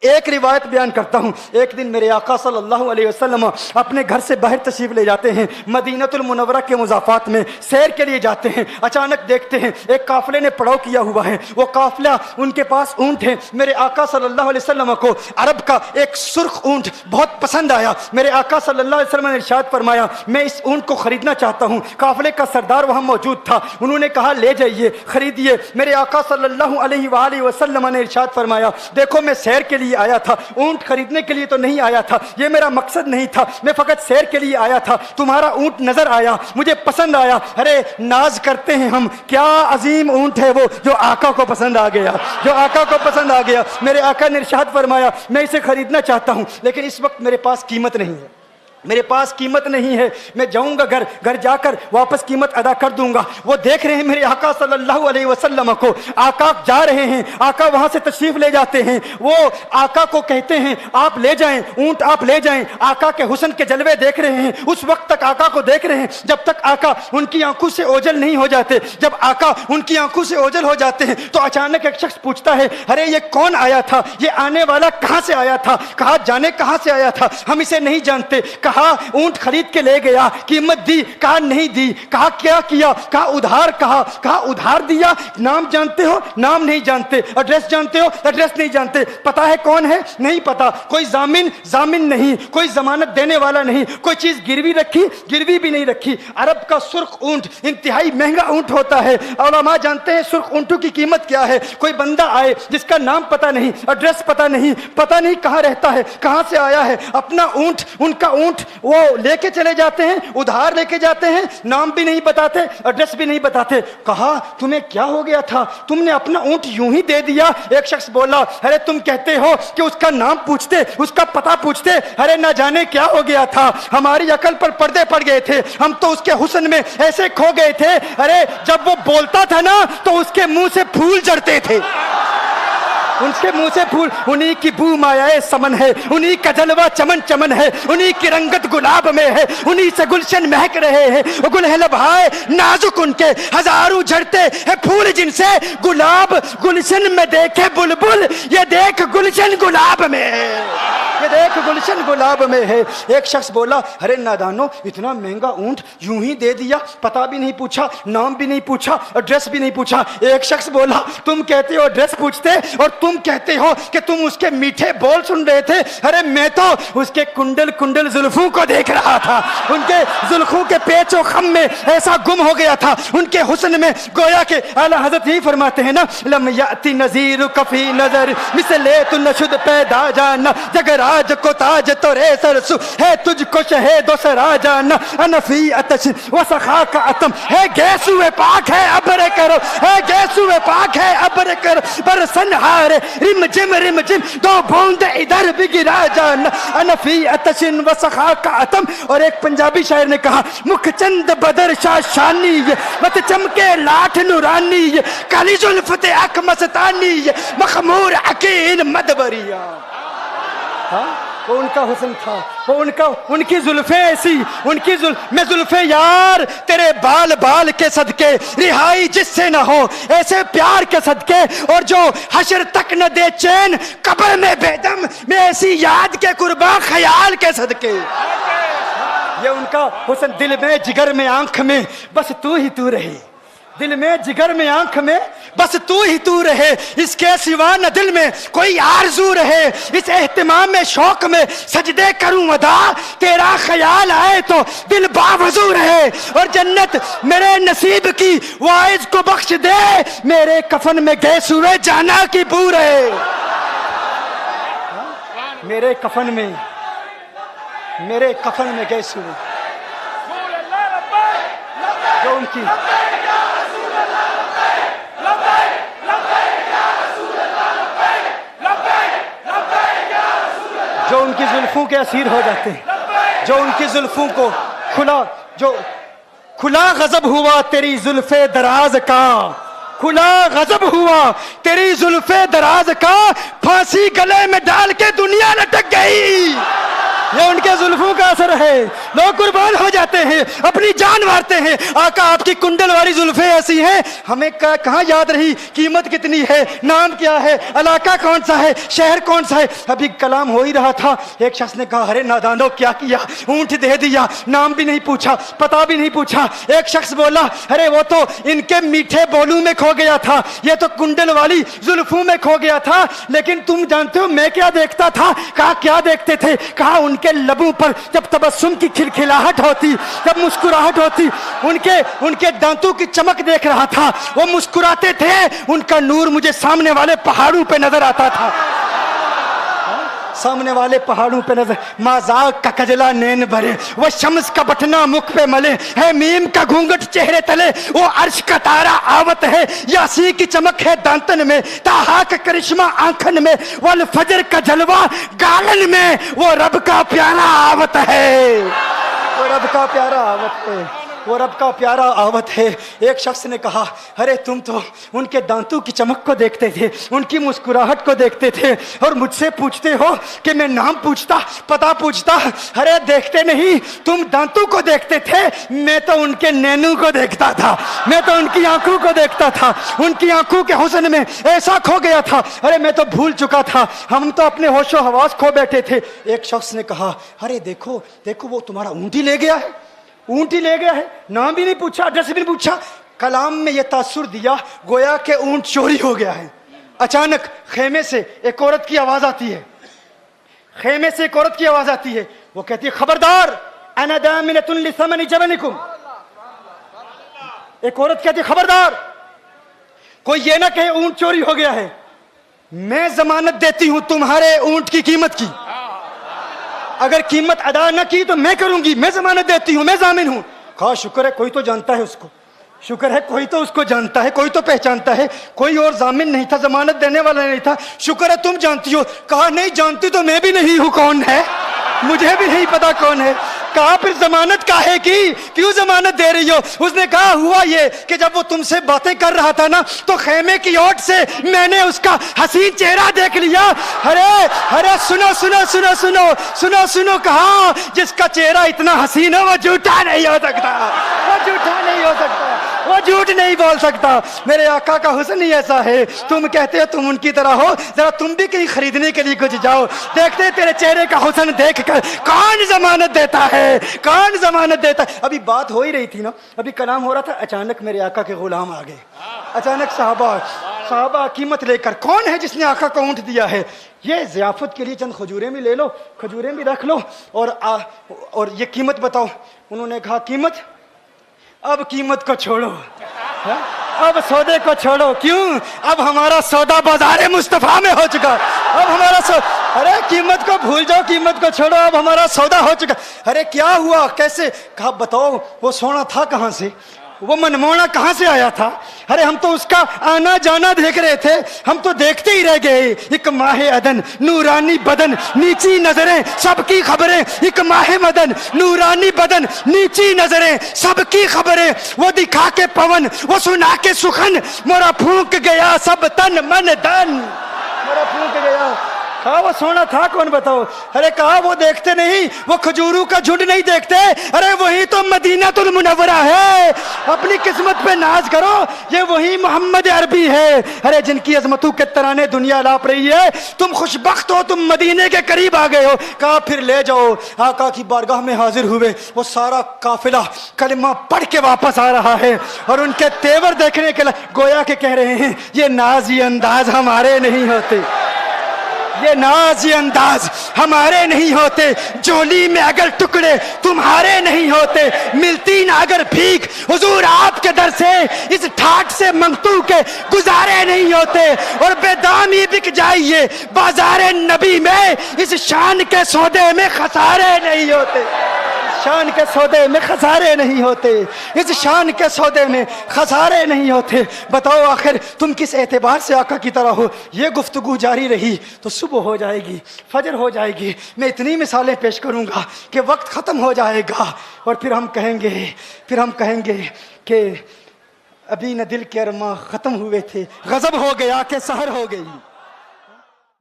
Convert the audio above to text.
ایک روایت بیان کرتا ہوں. ایک دن میرے آقا صلی اللہ علیہ وسلم اپنے گھر سے باہر تشریف لے جاتے ہیں, مدینہ المنورہ کے مضافات میں سیر کے لیے جاتے ہیں. اچانک دیکھتے ہیں ایک قافلے نے پڑاؤ کیا ہوا ہے. وہ قافلہ, ان کے پاس اونٹ ہے. میرے آقا صلی اللہ علیہ وسلم کو عرب کا ایک سرخ اونٹ بہت پسند آیا. میرے آقا صلی اللہ علیہ وسلم نے ارشاد فرمایا, میں اس اونٹ کو خریدنا چاہتا ہوں. قافلے کا سردار وہاں موجود تھا. انہوں نے کہا لے جائیے, خریدیے. میرے آقا صلی اللہ علیہ وآلہ وسلم نے ارشاد فرمایا, دیکھو میں سیر کے لیے آیا تھا, اونٹ خریدنے کے لیے تو نہیں آیا تھا, یہ میرا مقصد نہیں تھا, میں فقط سیر کے لیے آیا تھا. تمہارا اونٹ نظر آیا, مجھے پسند آیا. ارے ناز کرتے ہیں ہم, کیا عظیم اونٹ ہے وہ جو آقا کو پسند آ گیا, جو آقا کو پسند آ گیا. میرے آقا نے ارشاد فرمایا, میں اسے خریدنا چاہتا ہوں لیکن اس وقت میرے پاس قیمت نہیں ہے, میرے پاس قیمت نہیں ہے. میں جاؤں گا گھر جا کر واپس قیمت ادا کر دوں گا. وہ دیکھ رہے ہیں میرے آقا صلی اللہ علیہ وسلم کو, آقا جا رہے ہیں, آقا وہاں سے تشریف لے جاتے ہیں. وہ آقا کو کہتے ہیں آپ لے جائیں, اونٹ آپ لے جائیں. آقا کے حسن کے جلوے دیکھ رہے ہیں, اس وقت تک آقا کو دیکھ رہے ہیں جب تک آقا ان کی آنکھوں سے اوجھل نہیں ہو جاتے. جب آقا ان کی آنکھوں سے اوجھل ہو جاتے ہیں تو اچانک ایک شخص پوچھتا ہے, ارے یہ کون آیا تھا, یہ آنے والا کہاں سے آیا تھا؟ کہا جانے کہاں سے آیا تھا, ہم اسے نہیں جانتے. کہا اونٹ خرید کے لے گیا, قیمت دی, کہا نہیں دی. کہا کیا کیا, کہا ادھار. کہا ادھار دیا. نام جانتے ہو, نام نہیں جانتے. ایڈریس جانتے ہو, ایڈریس نہیں جانتے. پتا ہے کون ہے, نہیں پتا. کوئی ضامن نہیں, کوئی ضمانت دینے والا نہیں, کوئی چیز گروی رکھی, گروی بھی نہیں رکھی. عرب کا سرخ اونٹ انتہائی مہنگا اونٹ ہوتا ہے. علماء جانتے ہیں سرخ اونٹوں کی قیمت کیا ہے. کوئی بندہ آئے جس کا نام پتا نہیں, ایڈریس پتا نہیں کہاں رہتا ہے, کہاں سے آیا ہے, اپنا اونٹ, ان کا اونٹ وہ لے کے چلے جاتے ہیں, ادھار لے کے جاتے ہیں, نام بھی نہیں بتاتے, ایڈریس بھی نہیں بتاتے. کہا تمہیں کیا ہو گیا تھا, تم نے اپنا اونٹ یوں ہی دے دیا؟ ایک شخص بولا, ارے تم کہتے ہو کہ اس کا نام پوچھتے, اس کا پتہ پوچھتے, ارے نہ جانے کیا ہو گیا تھا, ہماری عقل پر پردے پڑ گئے تھے, ہم تو اس کے حسن میں ایسے کھو گئے تھے. ارے جب وہ بولتا تھا نا تو اس کے منہ سے پھول جھڑتے تھے, ان کے منہ سے پھول. انہی کی بو مایائے سمن ہے, انہی کا جلوہ چمن ہے, انہی کی رنگت گلاب میں ہے, انہی سے گلشن مہک رہے ہیں. وہ گل ہے لبھائے نازک ان کے, ہزاروں جھڑتے ہیں پھول جن سے. گلاب گلشن میں دیکھے بلبل, یہ دیکھ گلشن گلاب میں ہے, یہ دیکھ گلشن گلاب میں ہے. ایک شخص بولا, ارے نادانو, اتنا مہنگا اونٹ یوں ہی دے دیا, پتہ بھی نہیں پوچھا, نام بھی نہیں پوچھا, ایڈریس بھی نہیں پوچھا. ایک شخص بولا, تم کہتے ہو ایڈریس پوچھتے اور تم کہتے ہو کہ تم اس کے میٹھے بول سن رہے تھے. ارے میں تو اس کے کنڈل زلفوں کو دیکھ رہا تھا, ان کے زلفوں کے پیچ و خم میں ایسا گم ہو گیا تھا, ان کے حسن میں. گویا کہ اعلیٰ حضرت یہی فرماتے ہیں نا, لم یاتی نذیر کفی نظر مثلے تو نشد پیدا جانا, جگراج کو تاج تو رے سرسو ہے, تجھ کو شہید و سرا جانا. انفی اتش و سخا کا اتم ہے, گیسو پاک ہے ابر کرو, ہے گیسو پاک ہے ابر کرو. پر سنہارے رم جم دو بوند ادھر بھی گرا جانا. انفی اتشن و سخا کا اتم. اور ایک پنجابی شاعر نے کہا, مکھ چند بدر شاہ شانی, مت چمکے لاٹھ نورانی, کالی زلفت اک مستانی, مخمور عقیل مدبریا. وہ ان کا حسن تھا, وہ ان کی زلفیں ایسی, میں زلفیں یار تیرے بال کے صدقے, رہائی جس سے نہ ہو ایسے پیار کے صدقے, اور جو حشر تک نہ دے چین قبر میں بیدم, میں ایسی یاد کے قرباں خیال کے صدقے. یہ ان کا حسن. دل میں جگر میں آنکھ میں بس تو ہی تو رہے, دل میں جگر میں آنکھ میں بس تو ہی تو رہے, اس کے سوا نہ دل میں کوئی آرزو رہے. اس اہتمام میں شوق میں سجدے کروں ادا, تیرا خیال آئے تو دل باوضو رہے. اور جنت میرے نصیب کی واعظ کو بخش دے, میرے کفن میں گئے سوئے جانا کی بو رہے. میرے کفن میں گئے سوئے جو ان کی جو ان کی زلفوں کے اسیر ہو جاتے ہیں, جو ان کی زلفوں کو کھلا غضب ہوا تیری زلف دراز کا, کھلا غضب ہوا تیری زلف دراز کا, پھانسی گلے میں ڈال کے دنیا لٹک گئی. یہ ان کے زلفوں کا اثر ہے. لوگ قربان ہو جاتے ہیں, اپنی جان مارتے ہیں. آقا آپ کی کنڈل والی زلفیں ایسی ہیں, ہمیں کہاں یاد رہی قیمت کتنی ہے, نام کیا ہے, علاقہ کون سا ہے, شہر کون سا ہے. ابھی کلام ہو ہی رہا تھا, ایک شخص نے کہا ارے نادانو کیا کیا, اونٹ دے دیا, نام بھی نہیں پوچھا, پتہ بھی نہیں پوچھا. ایک شخص بولا ارے وہ تو ان کے میٹھے بولوں میں کھو گیا تھا, یہ تو کنڈل والی زلفوں میں کھو گیا تھا. لیکن تم جانتے ہو میں کیا دیکھتا تھا؟ کہا کیا دیکھتے تھے؟ کہا ان کے لبوں پر جب تبسم کی کھلکھلاہٹ ہوتی, جب مسکراہٹ ہوتی, ان کے دانتوں کی چمک دیکھ رہا تھا. وہ مسکراتے تھے, ان کا نور مجھے سامنے والے پہاڑوں پہ نظر آتا تھا. سامنے والے پہاڑوں پہ نظر. مازاق کا کجلا نین بھرے, وہ شمس کا بٹنا مکھ پہ ملے, ہے میم کا گھونگٹ چہرے تلے, وہ عرش کا تارا آوت ہے, یاسی کی چمک ہے دانتن میں, تاہا کا کرشمہ آنکھن میں, والفجر کا جلوہ گالن میں, وہ رب کا پیارا آوت ہے, وہ رب کا پیارا آوت ہے, وہ رب کا پیارا آوت ہے. ایک شخص نے کہا ارے تم تو ان کے دانتوں کی چمک کو دیکھتے تھے, ان کی مسکراہٹ کو دیکھتے تھے, اور مجھ سے پوچھتے ہو کہ میں نام پوچھتا, پتہ پوچھتا. ارے دیکھتے نہیں, تم دانتوں کو دیکھتے تھے, میں تو ان کے نینوں کو دیکھتا تھا, میں تو ان کی آنکھوں کو دیکھتا تھا, ان کی آنکھوں کے حسن میں ایسا کھو گیا تھا. ارے میں تو بھول چکا تھا, ہم تو اپنے ہوش و حواس کھو بیٹھے تھے. ایک شخص نے کہا ارے دیکھو دیکھو وہ تمہارا اونٹ ہی لے گیا ہے, اونٹ ہی لے گیا ہے, نام بھی نہیں پوچھا, ایڈریس بھی نہیں پوچھا. کلام میں یہ تاثر دیا گویا کہ اونٹ چوری ہو گیا ہے. اچانک خیمے سے ایک عورت کی آواز آتی ہے, خیمے سے ایک عورت کی آواز آتی ہے. وہ کہتی ہے خبردار, انا دامنۃ لثمن جبنکم. ایک عورت کہتی ہے خبردار, کوئی یہ نہ کہے اونٹ چوری ہو گیا ہے, میں ضمانت دیتی ہوں تمہارے اونٹ کی قیمت کی. اگر قیمت ادا نہ کی تو میں کروں گی, میں ضمانت دیتی ہوں, میں ضامن ہوں. کہا شکر ہے کوئی تو جانتا ہے اس کو, شکر ہے کوئی تو اس کو جانتا ہے, کوئی تو پہچانتا ہے. کوئی اور ضامن نہیں تھا, ضمانت دینے والا نہیں تھا. شکر ہے تم جانتی ہو. کہا نہیں جانتی تو میں بھی نہیں ہوں, کون ہے مجھے بھی نہیں پتا کون ہے. کہا پھر ضمانت کاہے کی, کیوں ضمانت دے رہی ہو؟ اس نے کہا ہوا یہ کہ جب وہ تم سے باتیں کر رہا تھا نا تو خیمے کی اوٹ سے میں نے اس کا حسین چہرہ دیکھ لیا. ارے سنو سنو سنو سنو سنو سنو, کہا جس کا چہرہ اتنا حسین ہے وہ جھوٹا نہیں ہو سکتا, وہ جھوٹا نہیں ہو سکتا, وہ جھوٹ نہیں بول سکتا. میرے آقا کا حسن ہی ایسا ہے. تم کہتے ہو تم ان کی طرح ہو, ذرا تم بھی کہیں خریدنے کے لیے کچھ جاؤ, دیکھتے تیرے چہرے کا حسن دیکھ کر کون ضمانت دیتا ہے, کون ضمانت دیتا ہے. ابھی بات ہو ہی رہی تھی نا, ابھی کلام ہو رہا تھا, اچانک میرے آقا کے غلام آ گئے. اچانک صحابہ قیمت لے کر, کون ہے جس نے آقا کو اونٹ دیا ہے؟ یہ ضیافت کے لیے چند کھجوریں بھی لے لو, کھجوریں بھی رکھ لو, اور یہ قیمت بتاؤ. انہوں نے کہا قیمت, اب قیمت کو چھوڑو, اب سودے کو چھوڑو. کیوں؟ اب ہمارا سودا بازار مصطفیٰ میں ہو چکا, اب ہمارا ارے قیمت کو بھول جاؤ, قیمت کو چھوڑو, اب ہمارا سودا ہو چکا. ارے کیا ہوا, کیسے؟ کہا بتاؤ وہ سونا تھا کہاں سے, وہ منمونا کہاں سے آیا تھا؟ ارے ہم تو اس کا آنا جانا دیکھ رہے تھے, ہم تو دیکھتے ہی رہ گئے. ایک ماہ عدن, نورانی بدن, نیچی نظریں, سب کی خبریں. ایک ماہ مدن, نورانی بدن, نیچی نظریں, سب کی خبریں. وہ دکھا کے پون, وہ سنا کے سخن, مورا پھونک گیا سب تن من دن, مورا پھونک گیا. کہا وہ سونا تھا کون بتاؤ؟ ارے کہا وہ دیکھتے نہیں, وہ کھجوروں کا جھنڈ نہیں دیکھتے, ارے وہی تو مدینہ المنورہ ہے. اپنی قسمت پہ ناز کرو, یہ وہی محمد عربی ہے. ارے جن کی عظمتوں کے ترانے دنیا لاپ رہی ہے, تم خوش بخت ہو, تم مدینے کے قریب آ گئے ہو. کہا پھر لے جاؤ. آقا کی بارگاہ میں حاضر ہوئے. وہ سارا قافلہ کلمہ پڑھ کے واپس آ رہا ہے, اور ان کے تیور دیکھنے کے لیے گویا کہ کہہ رہے ہیں یہ ناز یہ انداز ہمارے نہیں ہوتے, یہ ناز یہ انداز ہمارے نہیں ہوتے. جولی میں اگر ٹکڑے تمہارے نہیں ہوتے, ملتی نہ اگر بھیک حضور آپ کے در سے, اس ٹھاٹ سے منگتو کے گزارے نہیں ہوتے. اور بے دامی بک جائیے بازار نبی میں, اس شان کے سودے میں خسارے نہیں ہوتے, شان کے سودے میں خسارے نہیں ہوتے, اس شان کے سودے میں خسارے نہیں ہوتے. بتاؤ آخر تم کس اعتبار سے آقا کی طرح ہو؟ یہ گفتگو جاری رہی تو صبح ہو جائے گی, فجر ہو جائے گی. میں اتنی مثالیں پیش کروں گا کہ وقت ختم ہو جائے گا, اور پھر ہم کہیں گے کہ ابھی نہ دل کے ارماں ختم ہوئے تھے, غضب ہو گیا کہ سحر ہو گئی.